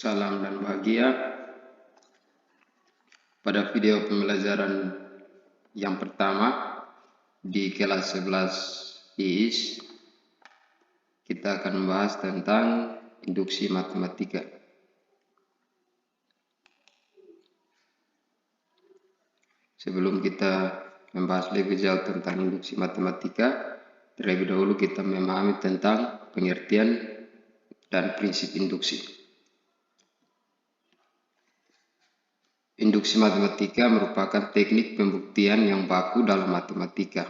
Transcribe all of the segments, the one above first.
Salam dan bahagia. Pada video pembelajaran yang pertama di kelas 11 IIS, kita akan membahas tentang induksi matematika. Sebelum kita membahas lebih jauh tentang induksi matematika, terlebih dahulu kita memahami tentang pengertian dan prinsip induksi. Induksi matematika merupakan teknik pembuktian yang baku dalam matematika.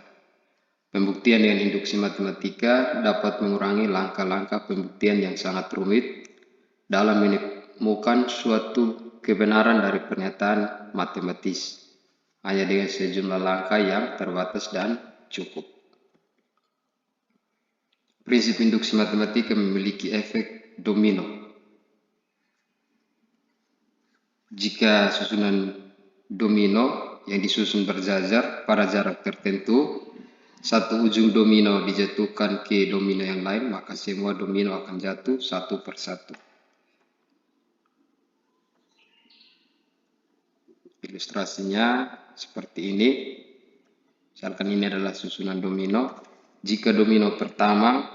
Pembuktian dengan induksi matematika dapat mengurangi langkah-langkah pembuktian yang sangat rumit dalam menemukan suatu kebenaran dari pernyataan matematis, hanya dengan sejumlah langkah yang terbatas dan cukup. Prinsip induksi matematika memiliki efek domino. Jika susunan domino yang disusun berjajar pada jarak tertentu, satu ujung domino dijatuhkan ke domino yang lain, maka semua domino akan jatuh satu persatu. Ilustrasinya seperti ini. Misalkan ini adalah susunan domino. Jika domino pertama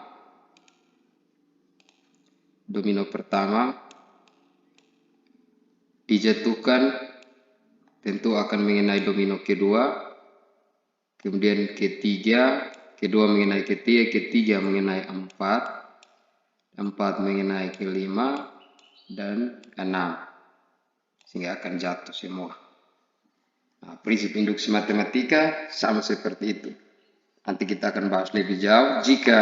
dijatuhkan, tentu akan mengenai domino kedua, kemudian ketiga, kedua mengenai ketiga, ketiga mengenai empat, empat mengenai kelima, dan enam, sehingga akan jatuh semua. Nah, prinsip induksi matematika sama seperti itu. Nanti kita akan bahas lebih jauh. Jika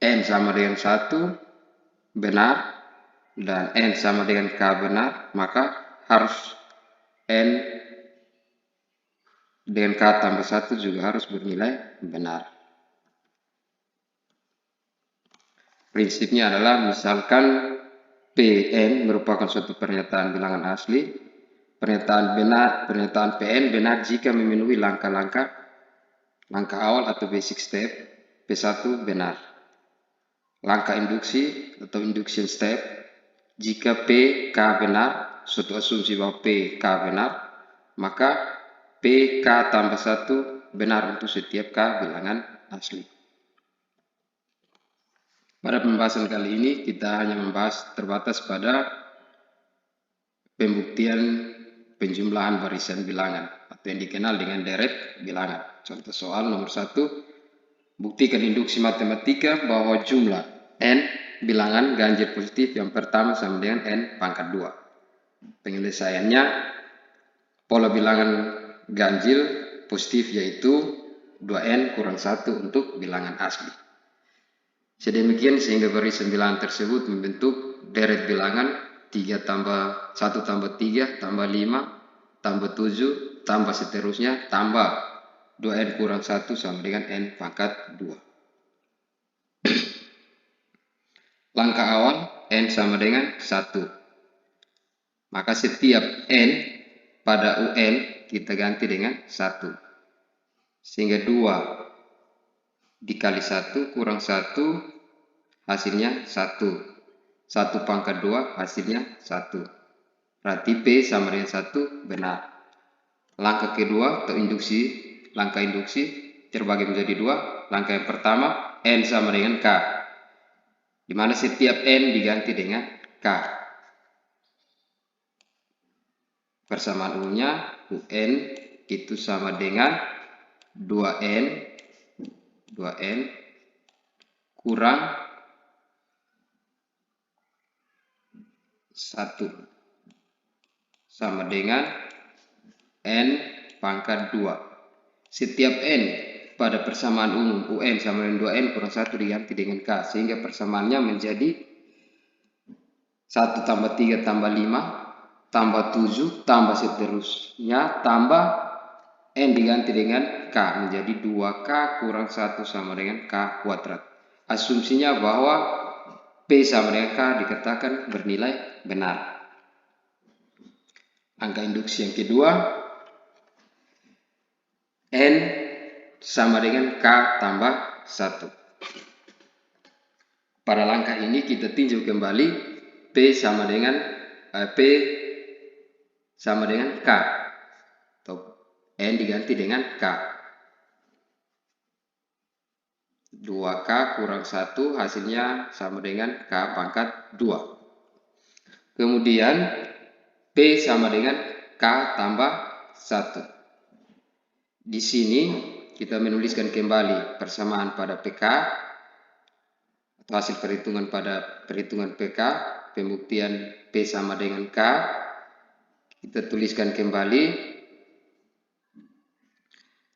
N sama dengan 1 benar, dan N sama dengan K benar, maka harus N dengan K tambah 1 juga harus bernilai benar. Prinsipnya adalah misalkan Pn merupakan suatu pernyataan bilangan asli. Pernyataan Pn benar jika memenuhi langkah awal atau basic step. P1 benar. Langkah induksi atau induction step, jika P, K benar, suatu asumsi bahwa P, K benar, maka P, K tambah 1 benar untuk setiap K bilangan asli. Pada pembahasan kali ini kita hanya membahas terbatas pada pembuktian penjumlahan barisan bilangan atau yang dikenal dengan deret bilangan. Contoh soal nomor 1, buktikan induksi matematika bahwa jumlah N bilangan ganjil positif yang pertama sama dengan N pangkat 2. Penyelesaiannya, pola bilangan ganjil positif yaitu 2N kurang 1 untuk bilangan asli. Sedemikian sehingga barisan bilangan tersebut membentuk deret bilangan 3 tambah 1 tambah 3 tambah 5 tambah 7 tambah seterusnya tambah 2N kurang 1 sama dengan N pangkat 2. Langkah awal N sama dengan 1. Maka setiap N pada UN kita ganti dengan 1. Sehingga 2 dikali 1 kurang 1 hasilnya 1. 1 pangkat 2 hasilnya 1. Berarti P sama dengan 1 benar. Langkah kedua atau langkah induksi terbagi menjadi 2. Langkah yang pertama, N sama dengan K, di mana setiap N diganti dengan K. Persamaan umumnya UN itu sama dengan 2N kurang 1 sama dengan N pangkat 2. Setiap N pada persamaan umum UN sama dengan 2N kurang 1 diganti dengan K, sehingga persamaannya menjadi 1 tambah 3 tambah 5 tambah 7 tambah seterusnya tambah N diganti dengan K menjadi 2K kurang 1 sama dengan K kuadrat. Asumsinya bahwa P sama dengan K dikatakan bernilai benar. Angka induksi yang kedua, N sama dengan K tambah 1. Pada langkah ini kita tinjau kembali P sama dengan P sama dengan K, atau N diganti dengan K. 2K kurang 1 hasilnya sama dengan K pangkat 2. Kemudian P sama dengan K tambah 1. Di sini kita menuliskan kembali persamaan pada PK atau hasil perhitungan pada perhitungan PK, pembuktian P sama dengan K. Kita tuliskan kembali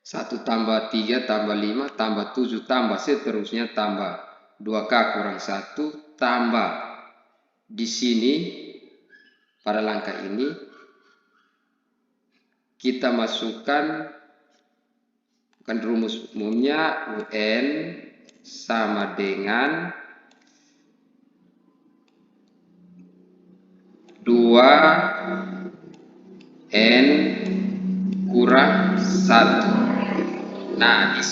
1 tambah 3 tambah 5 tambah 7 tambah seterusnya tambah 2K kurang 1 tambah di sini pada langkah ini kita masukkan kan rumus umumnya UN sama dengan 2N kurang 1. Nah, di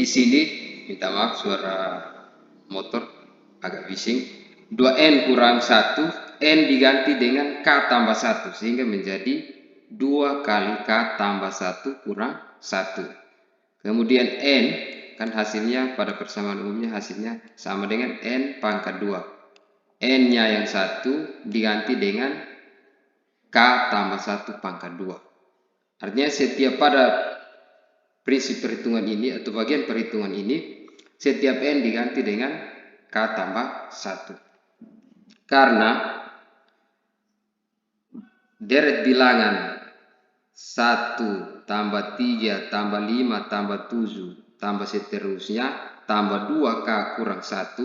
sini minta maaf suara motor agak bising. 2N kurang 1, N diganti dengan K tambah 1 sehingga menjadi 2 kali K tambah 1 kurang 1. Kemudian N kan hasilnya pada persamaan umumnya hasilnya sama dengan N pangkat 2. N-nya yang 1 diganti dengan K tambah 1 pangkat 2. Artinya setiap pada prinsip perhitungan ini atau bagian perhitungan ini, setiap N diganti dengan K tambah 1. Karena deret bilangan 1 tambah 3 tambah 5 tambah 7 tambah seterusnya tambah 2K kurang 1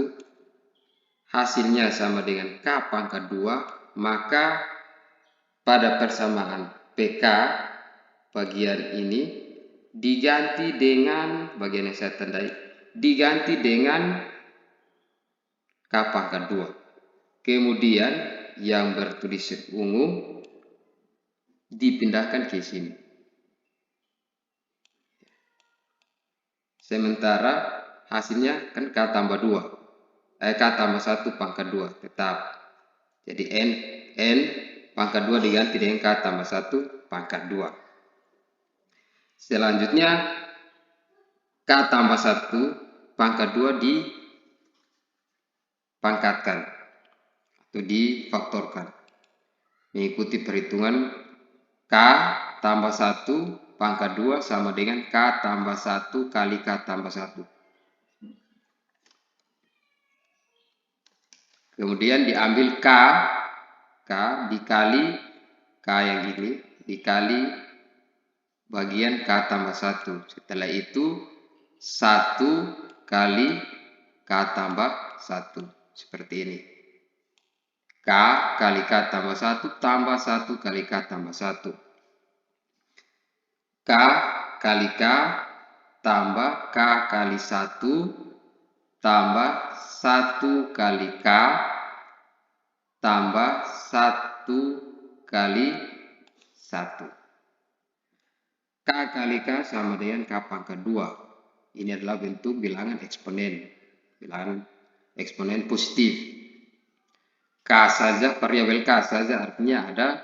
hasilnya sama dengan K pangkat 2, maka pada persamaan PK bagian ini diganti dengan bagian yang saya tandai, diganti dengan K pangkat 2. Kemudian yang bertulis ungu dipindahkan ke sini. Sementara hasilnya kan K tambah 2. K tambah 1 pangkat 2 tetap. Jadi N pangkat 2 diganti dengan K tambah 1 pangkat 2. Selanjutnya K tambah 1 pangkat 2 dipangkatkan atau difaktorkan. Mengikuti perhitungan K tambah 1 pangkat 2 sama dengan K tambah 1 kali K tambah 1. Kemudian diambil K dikali K yang ini, dikali bagian K tambah 1. Setelah itu 1 kali K tambah 1. Seperti ini. K kali K tambah 1 tambah 1 kali K tambah 1. K kali K tambah K kali 1 tambah 1 kali K tambah 1 kali 1. K kali K sama dengan K pangkat 2. Ini adalah bentuk bilangan eksponen positif. K saja, variabel K saja artinya ada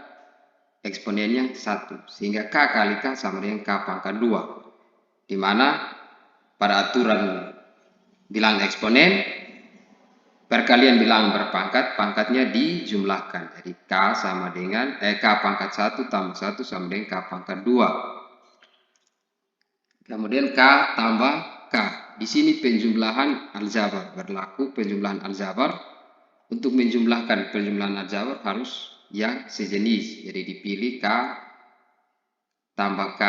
eksponennya 1. Sehingga K kali K sama dengan K pangkat 2. Di mana pada aturan bilangan eksponen, perkalian bilangan berpangkat, pangkatnya dijumlahkan. Jadi K sama dengan K pangkat 1 tambah 1 sama dengan K pangkat 2. Kemudian K tambah K. Di sini penjumlahan aljabar berlaku. Penjumlahan aljabar, untuk menjumlahkan penjumlahan aljabar harus yang sejenis. Jadi dipilih K tambah K,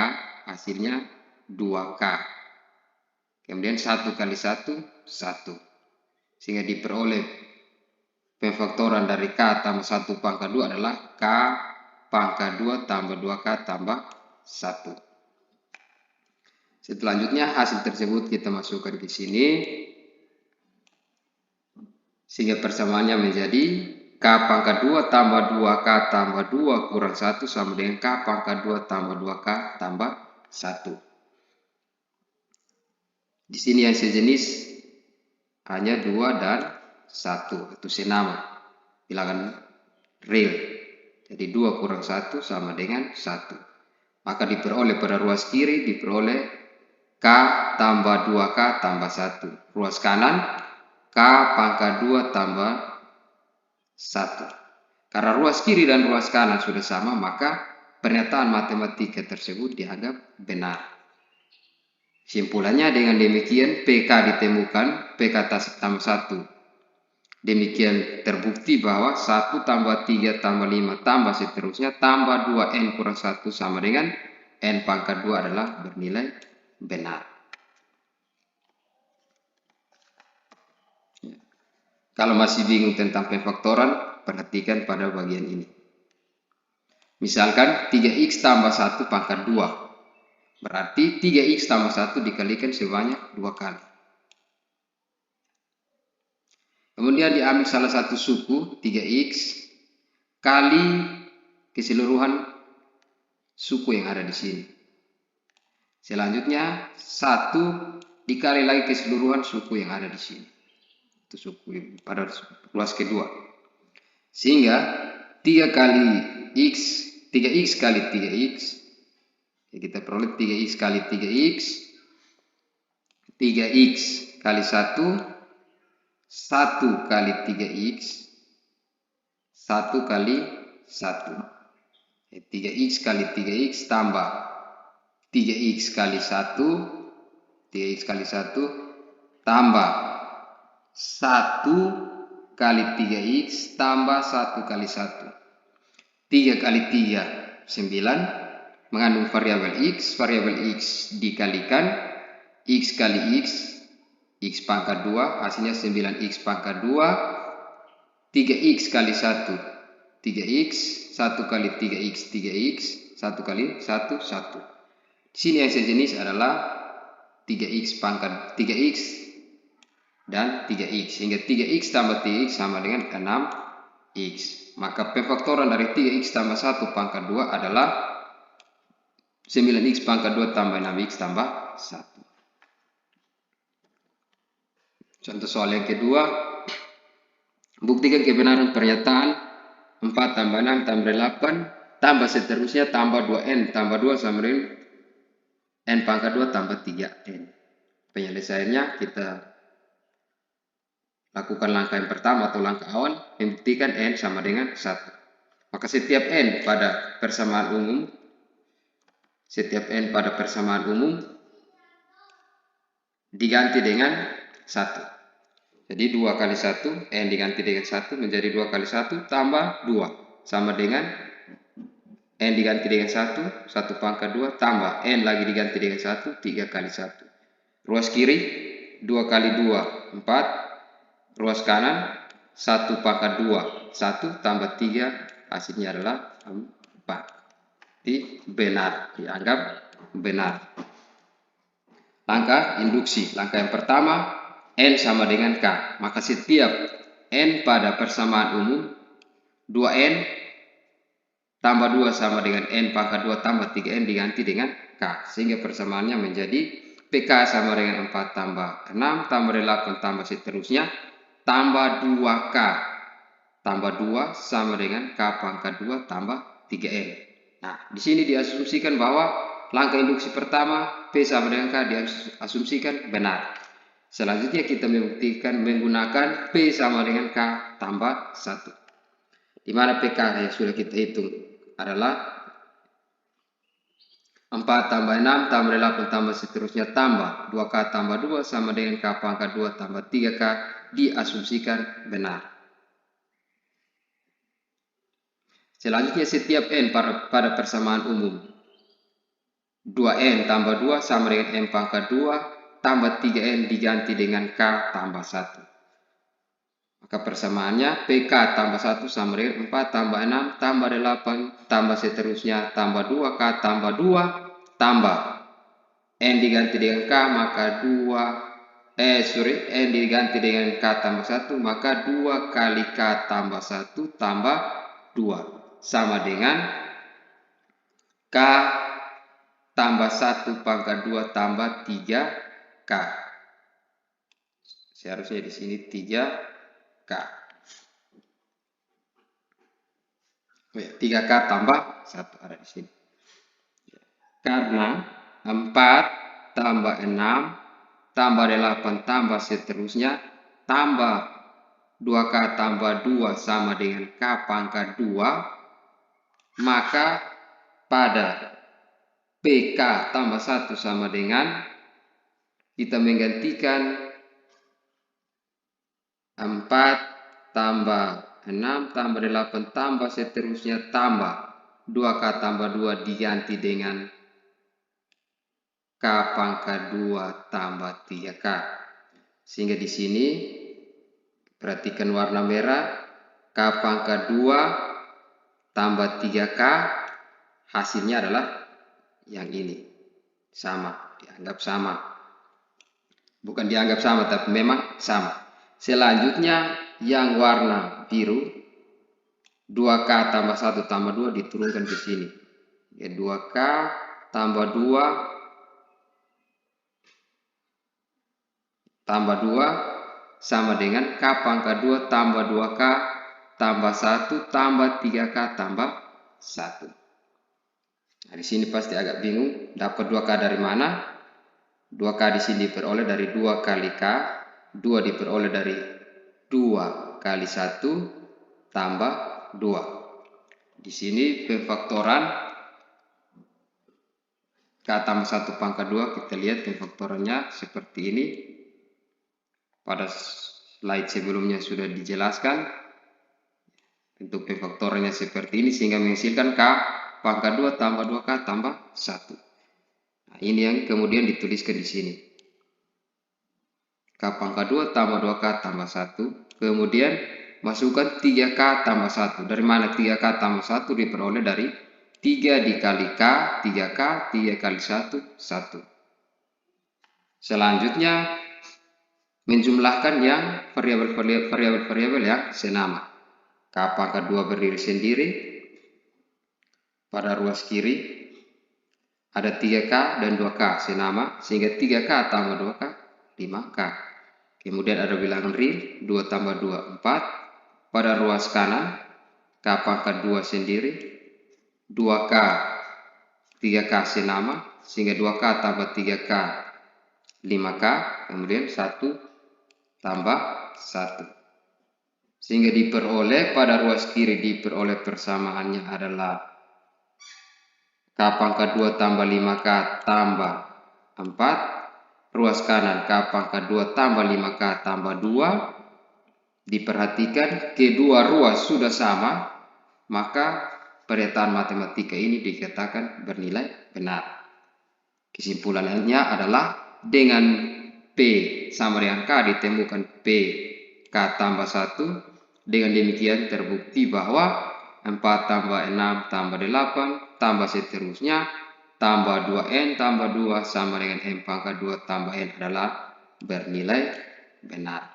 hasilnya 2K. Kemudian 1 kali 1, 1. Sehingga diperoleh pemfaktoran dari K tambah 1 pangkat 2 adalah K pangkat 2 tambah 2K tambah 1. Selanjutnya hasil tersebut kita masukkan ke sini. Sehingga persamaannya menjadi K pangkat 2 tambah 2K tambah 2 kurang 1 sama dengan K pangkat 2 tambah 2K tambah 1. Di sini yang sejenis hanya 2 dan 1 atau senama, bilangan real. Jadi 2 kurang 1 sama dengan 1. Maka diperoleh pada ruas kiri diperoleh K tambah 2K tambah 1. Ruas kanan K pangkat 2 tambah 1. Karena ruas kiri dan ruas kanan sudah sama, maka pernyataan matematika tersebut dianggap benar. Simpulannya dengan demikian PK ditemukan, PK tambah 1. Demikian terbukti bahwa 1 tambah 3 tambah 5 tambah seterusnya tambah 2N kurang 1 sama dengan N pangkat 2 adalah bernilai benar. Kalau masih bingung tentang pemfaktoran, perhatikan pada bagian ini. Misalkan 3X tambah 1 pangkat 2. Berarti 3X tambah 1 dikalikan sebanyak 2 kali. Kemudian diambil salah satu suku 3X kali keseluruhan suku yang ada di sini. Selanjutnya 1 dikali lagi keseluruhan suku yang ada di sini. Itu suku pada ruas kedua. Sehingga 3 kali X, 3X kali 3X, kita peroleh 3X kali 3X, 3X kali 1, 1 kali 3X, 1 kali 1. 3X kali 3X tambah 3X kali 1, 3X kali 1 tambah 1 kali 3X tambah 1 kali 1. 3 kali 3, 9. Mengandung variabel X dikalikan X kali X, X pangkat 2, hasilnya 9X pangkat 2, 3X kali 1, 3X, 1 kali 3X, 3X, 1 kali 1, 1. Di sini yang sejenis adalah 3X pangkat 3X dan 3X, sehingga 3X tambah 3X sama dengan 6X. Maka pemfaktoran dari 3X tambah 1 pangkat 2 adalah 9X pangkat 2 tambah 6X tambah 1. Contoh soal yang kedua, buktikan kebenaran pernyataan 4 tambah 6 tambah 8 tambah seterusnya tambah 2N tambah 2 sama dengan N pangkat 2 tambah 3N. Penyelesaiannya kita lakukan langkah yang pertama atau langkah awal, membuktikan N sama dengan 1. Maka setiap N pada persamaan umum diganti dengan 1. Jadi 2 kali 1, N diganti dengan 1 menjadi 2 kali 1 tambah 2 sama dengan N diganti dengan 1, 1 pangkat 2 tambah N lagi diganti dengan 1, 3 kali 1. Ruas kiri 2 kali 2, 4. Ruas kanan 1 pangkat 2, 1 tambah 3, hasilnya adalah 4. Benar, dianggap benar. Langkah induksi. Langkah yang pertama, N sama dengan K. Maka setiap N pada persamaan umum 2N tambah 2 sama dengan N pangkat 2 tambah 3N diganti dengan K. Sehingga persamaannya menjadi PK sama dengan 4 tambah 6 tambah 8 tambah seterusnya tambah 2K tambah 2 sama dengan K pangkat 2 tambah 3N. Nah, di sini diasumsikan bahwa langkah induksi pertama P sama dengan K diasumsikan benar. Selanjutnya kita membuktikan menggunakan P sama dengan K tambah 1. Di mana PK yang sudah kita hitung adalah 4 tambah 6 tambah 8 tambah seterusnya tambah 2K tambah 2 sama dengan K pangkat 2 tambah 3K diasumsikan benar. Selanjutnya setiap N pada persamaan umum 2N tambah 2 sama dengan N pangkat 2 tambah 3N diganti dengan K tambah 1. Maka persamaannya PK tambah 1 sama dengan 4 tambah 6 tambah 8 tambah seterusnya tambah 2K tambah 2 tambah N diganti dengan K maka N diganti dengan K tambah 1 maka 2 kali K tambah 1 tambah 2 sama dengan K tambah 1 pangkat 2 tambah 3K. Seharusnya di sini 3 K. 3K tambah 1 ada di sini. Karena 4 tambah 6 tambah 8 tambah seterusnya tambah 2K tambah 2 sama dengan K pangkat 2, maka pada PK tambah 1 sama dengan kita menggantikan 4 tambah 6 tambah 8 tambah seterusnya tambah 2K tambah 2 diganti dengan K pangkat 2 tambah 3K. Sehingga di sini perhatikan warna merah, K pangkat 2 tambah 3K, hasilnya adalah yang ini. Sama, dianggap sama. Bukan dianggap sama, tapi memang sama. Selanjutnya yang warna biru, 2K tambah 1 tambah 2 diturunkan ke sini. Ya, 2K tambah 2 tambah 2 sama dengan K pangkat 2 tambah 2K tambah 1 tambah 3K tambah 1. Nah, di sini pasti agak bingung, dapat 2K dari mana? 2K di sini diperoleh dari 2 kali K, 2 diperoleh dari 2 kali 1 tambah 2. Di sini pemfaktoran K tambah 1 pangkat 2, kita lihat pemfaktorannya seperti ini. Pada slide sebelumnya sudah dijelaskan bentuk pemfaktorannya seperti ini sehingga menghasilkan K pangkat 2 tambah 2K tambah 1. Nah, ini yang kemudian dituliskan di sini. K pangkat 2 tambah 2K tambah 1. Kemudian masukkan 3K tambah 1. Dari mana 3K tambah 1 diperoleh dari 3 dikali K, 3K, 3 kali 1, 1. Selanjutnya menjumlahkan yang variabel yang senama. K pangkat 2 berdiri sendiri. Pada ruas kiri ada 3K dan 2K senama, sehingga 3K tambah 2K, 5K. Kemudian ada bilangan real, 2 tambah 2, 4. Pada ruas kanan, K pangkat 2 sendiri, 2K, 3K senama, sehingga 2K tambah 3K, 5K. Kemudian 1 tambah 1. Sehingga diperoleh pada ruas kiri diperoleh persamaannya adalah K pangkat 2 tambah 5K tambah 4. Ruas kanan K pangkat 2 tambah 5K tambah 2. Diperhatikan kedua ruas sudah sama, maka pernyataan matematika ini dikatakan bernilai benar. Kesimpulannya adalah dengan P sama dengan K ditemukan P K tambah 1. Dengan demikian terbukti bahwa 4 tambah 6 tambah 8 tambah seterusnya tambah 2N tambah 2 sama dengan M pangkat 2 tambah N adalah bernilai benar.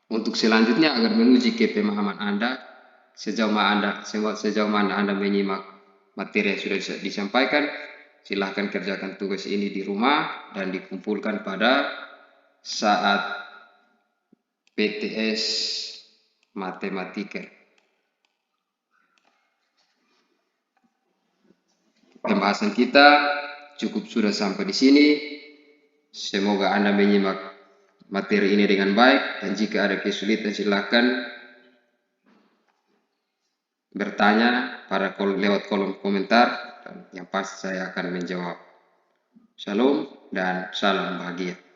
Untuk selanjutnya agar menguji kepemahaman Anda, sejauh mana Anda menyimak materi yang sudah disampaikan, silahkan kerjakan tugas ini di rumah dan dikumpulkan pada saat PTS matematika. Pembahasan kita cukup sudah sampai di sini. Semoga Anda menyimak materi ini dengan baik, dan jika ada kesulitan silahkan bertanya lewat kolom komentar, dan yang pasti saya akan menjawab. Shalom dan salam bahagia.